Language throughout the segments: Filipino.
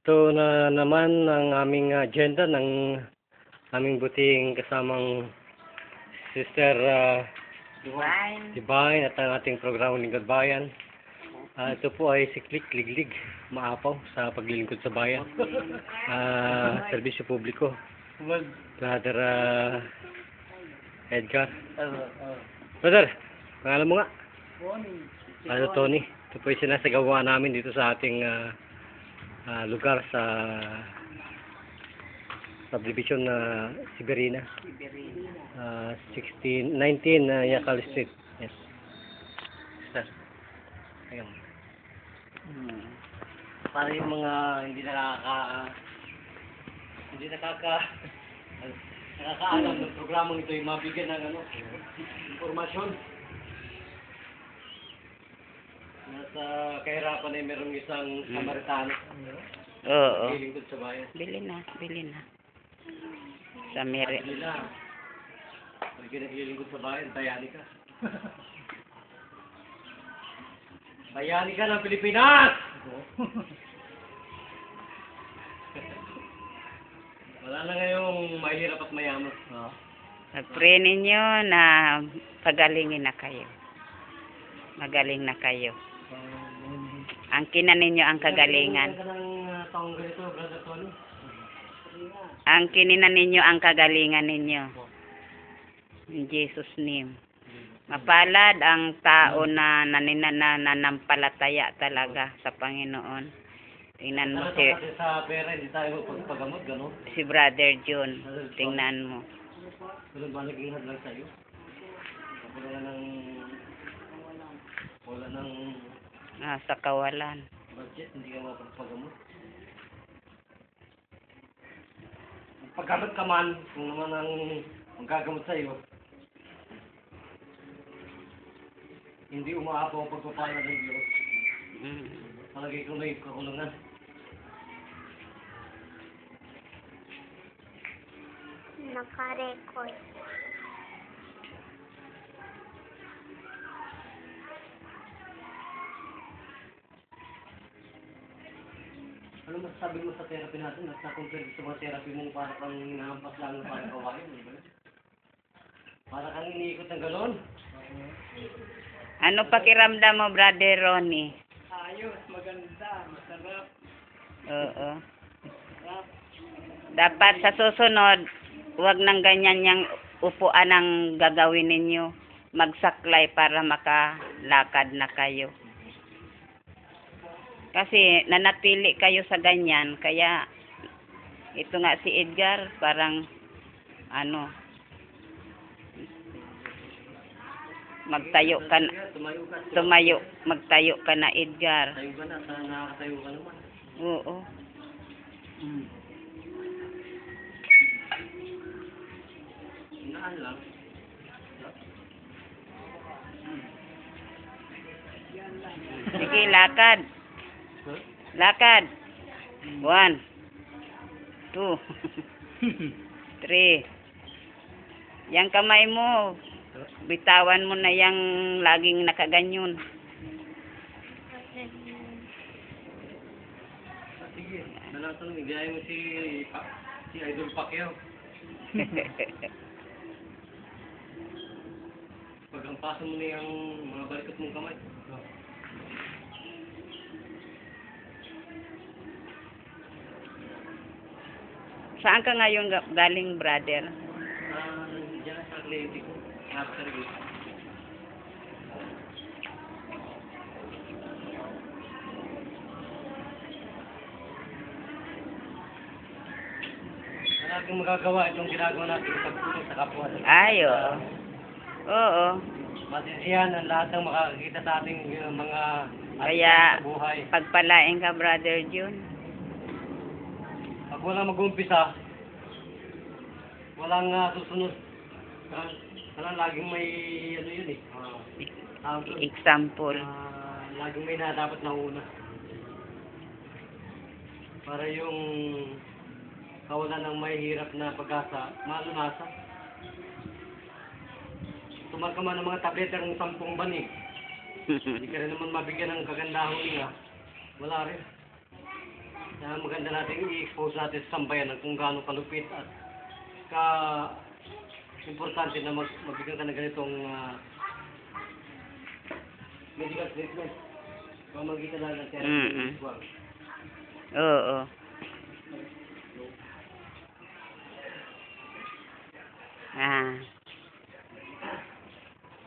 Ito na naman ang aming agenda ng aming buting kasamang Sister Divine at ang ating programa Lingkod Bayan. Ito po ay siklik, liglig, maapaw sa paglilingkod sa bayan. Serbisyo publiko. Brother Edgar. Brother, pangalan mo nga? Tony. Ito po yung sinasagawa namin dito sa ating lugar sa subdivision na Siberina. 19 Yakal Street. Yes. Sir. Ayun. Para yung mga hindi nakakaalam ng programang ito yung mabigyan ng informasyon. Nasa kahirapan ay merong isang Samaritano. Oo. Lingkod sa bayan. Bili na. Sa mere. Pag naglilingkod sa bayan, bayani ka. Bayani ka ng Pilipinas! Wala na ngayong mahirap at mayaman. Pag-pray ninyo na pagalingin na kayo. Magaling na kayo. Angkinan ninyo ang kagalingan. Angkinin na ninyo ang kagalingan ninyo. In Jesus' name. Mapalad ang tao na nananampalataya talaga sa Panginoon. Tingnan mo sa pera, hindi tayo pagpagamot, gano'n? si Brother John. Tingnan mo. Walang ba naging hadlang sa'yo? Wala ng Sa kawalan. budget, hindi ka mapagpagamot. Paggamot ka man, kung naman ang magagamot sa'yo, hindi umaapaw ang pagpapala ng Diyos. Palagay ko may kakulungan. Naka-record. Ano masasabi mo sa therapy natin? Nasa-compare sa mga therapy mo para kang hinahampas lang ng parang kawain, di ba? Para kang iniikot ng galon. Ano pakiramdam mo, Brother Ronnie? Ayos, maganda, masarap. Oo. Dapat sa susunod, huwag nang ganyan yung upuan ang gagawin ninyo. Magsaklay para makalakad na kayo. Kasi nanatili kayo sa ganyan, kaya ito nga si Edgar, parang magtayo ka na, magtayo ka na, Edgar. Tayo ka na, nakakatayo ka naman. Oo. Inaan lang. Sige, lakad. Lakad. 1, 2, 3. Yang kamay mo, bitawan mo na yang laging nakaganyon. Sige, nalang nagaya mo si Idol Pacquiao. Pag ang paso mo na yung mga balikot mong kamay. Saan ka ngayon galing, brother? Diyan sa Atlético. After it. Malaking magagawa itong ginagawa natin pagtulong sa kapwa. Ay, oo. Oo. Masisiyahan ang lahat ng makakakita sa ating mga Kaya, sa buhay. pagpalain ka, Brother John. Pag walang mag-umpisa, walang susunod. Walang laging may yun eh. Example. Laging may na dapat nauna. Para yung kawalan ng may hirap na pag-asa, malunasa. Tumal ka man ng mga tableta ng 10 banig. Hindi ka rin naman mabigyan ng kagandahan niya. Wala rin. Na maganda natin i-expose natin sa sambayan ng kung gaano kalupit at importante na magbigyan ka ng ganitong medical treatment. Pamagitan lang ng therapy. Oo.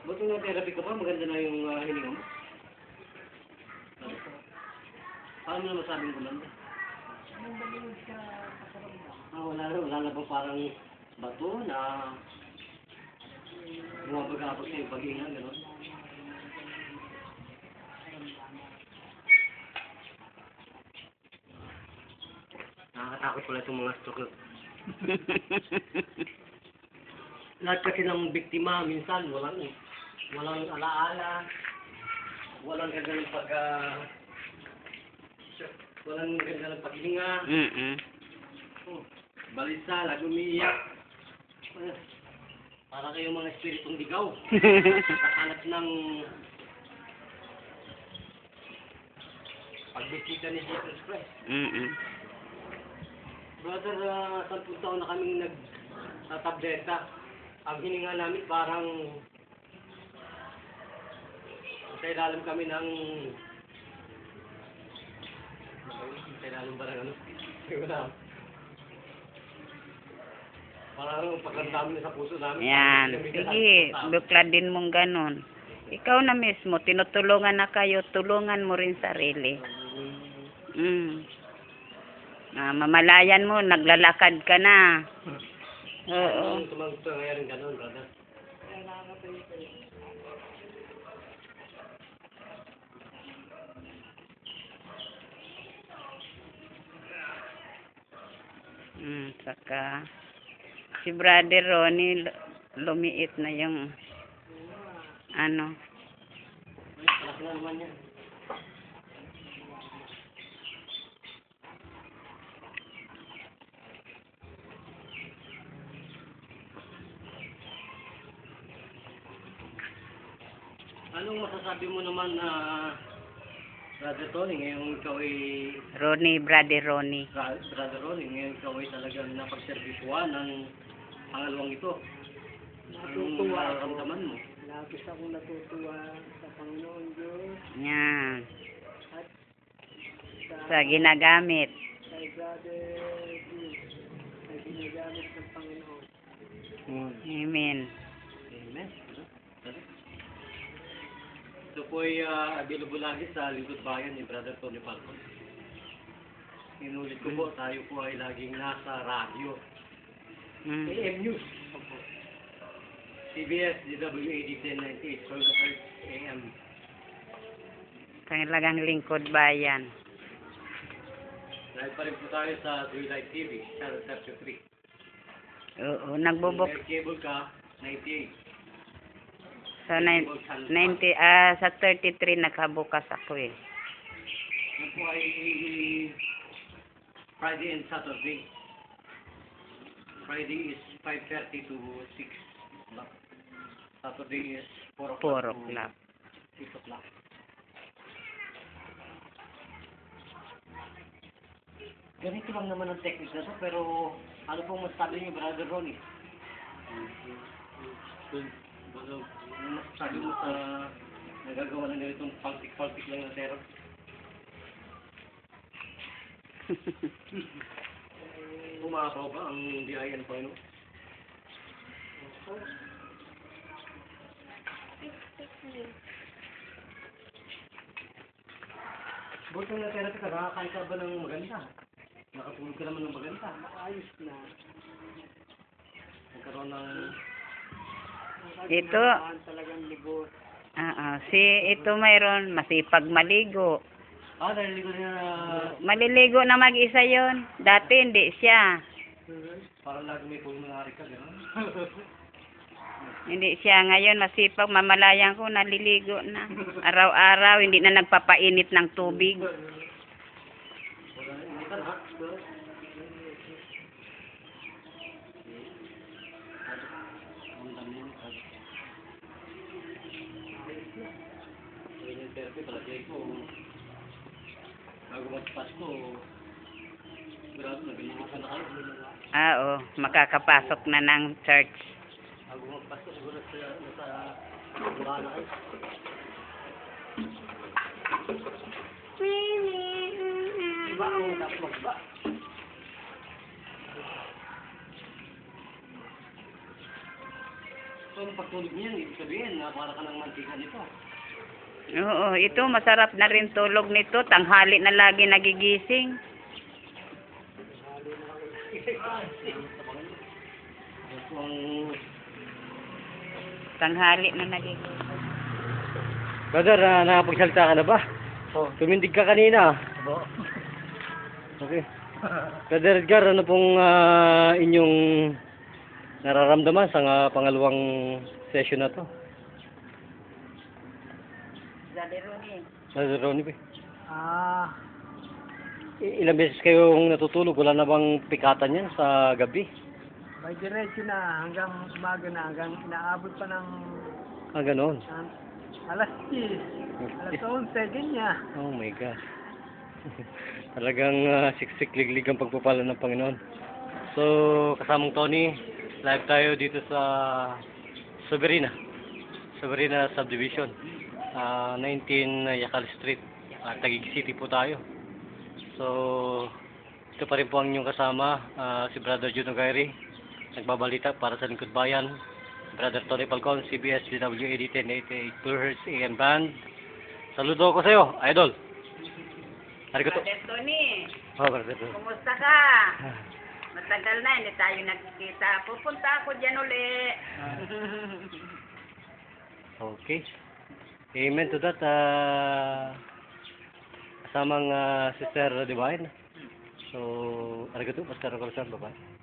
Buti na therapy ka pa, maganda na yung hininga mo. Paano mo na masabing gumanda? Wala na bang parang bato na bumabagabag sa yung pag-iinga, gano'n? Nakakatakot pala itong mga stroke. Lahat kasi ng biktima, minsan walang alaala, walang ganda ng walang ganda ng paghinga. Balisa, lagi umiiyak. Para kayong mga espiritong ligaw. Kahanap ng pagbisita ni Jesus Christ. Brother, 10 taon na kaming nagtatableta. Ang hininga namin parang sa ilalim kami ng sa ilalim ba ng ano? Parang paglandamin sa puso namin. Yan. Sige, bukladin mong ganon. Ikaw na mismo, tinutulungan na kayo, tulungan mo rin sarili. Mamalayan mo, naglalakad ka na. Oo. Tumagto ngayon ganon, brother. Saka si Brother Ronnie lumiit na yung ano. Palaki na naman yan. Anong masasabi mo naman na Brother Tony, ngayong ikaw ay Brother Ronnie. Brother Ronnie, ngayon ikaw ay talagang napagservisyoan ng pangalawang ito. Anong nararamdaman mo? Labis akong natutuwa sa Panginoon Diyos Yan. at Sa ginagamit. kay Brother Diyos ay ginagamit ng Panginoon. Amen. Amen. Ito po ay available lagi sa Lingkod Bayan ni Brother Tony Falcon. Inulit ko po, tayo po ay laging nasa radyo. AM News. CBS, DWAD 1098, 12 AM. Talagang lingkod bayan. Dahil pa rin po tayo sa Twilight TV, Channel 33. Oo, nagbubuk. May cable ka, 98. Sa 33 nakabukas ako eh. Yan po ay Friday and Saturday. Friday is 5:30 to 6 o'clock. Saturday is 4 o'clock 4 to o'clock. 6 o'clock. Ganito lang naman ang technique na to, pero ano pong masasabi niyo, Brother Ronnie? Ano masasabi mo sa nagagawa ng ganitong paltik-paltik lang na terror? Pumapaw ba ang biyaya ng Panginoon? Buti na therapy ka, nakakain ka ba ng maganda? Nakatulog ka naman ng maganda. Ayos na. Nagkaroon ng... Ito. Talagang libot. Si ito mayroon masipag maligo. Naliligo niya na... Maliligo na mag-isa yon. Dati hindi siya. Parang lagi may pulmonary ka, gano'n? Hindi siya ngayon masipag, mamalayan ko naliligo na. Araw-araw hindi na nagpapainit ng tubig. Wala na, hindi ka na. Therapy, palagay ko, bago mag-Pasko, Oo, makakapasok na ng church. Iba ang magba. So, ang pagtulog niyan, ibig sabihin na para ka ng mantika nito. Oo, ito masarap na rin tulog nito. Tanghali na lagi nagigising. Tanghali na nagigising. Brother, nakapagsalita ka na ba? Oo. Tumindig ka kanina. Oo. Okay. Brother Edgar, ano pong inyong nararamdaman sa pangalawang session na to? Brother Ronnie, ilang beses kayong natutulog? Wala na bang pikatan yan sa gabi? may diretso na hanggang umaga na, hanggang inaabot pa ng Ganon. alas 10, alas 11, ganyan. Oh my God. Talagang siksik liglig ang pagpapala ng Panginoon. So, kasamang Tony, live tayo dito sa Soberina Subdivision. 19 Yacal Street. Taguig City po tayo. So, ito pa rin po ang inyong kasama, si Brother Juno Gairi, nagbabalita para sa Lingkod Bayan. Brother Tony Falcon, CBS DWAD 1088 kHz AM Band. Saludo ko sa iyo, idol. Arigato. Brother Tony, Oh, Brother Tony. kumusta ka? Matagal na, hindi tayo nagkikita. Pupunta ako dyan uli. Okay. Amen to that. Kasamang Sister Divine. So, arigato, Pastor Robertson, bye-bye.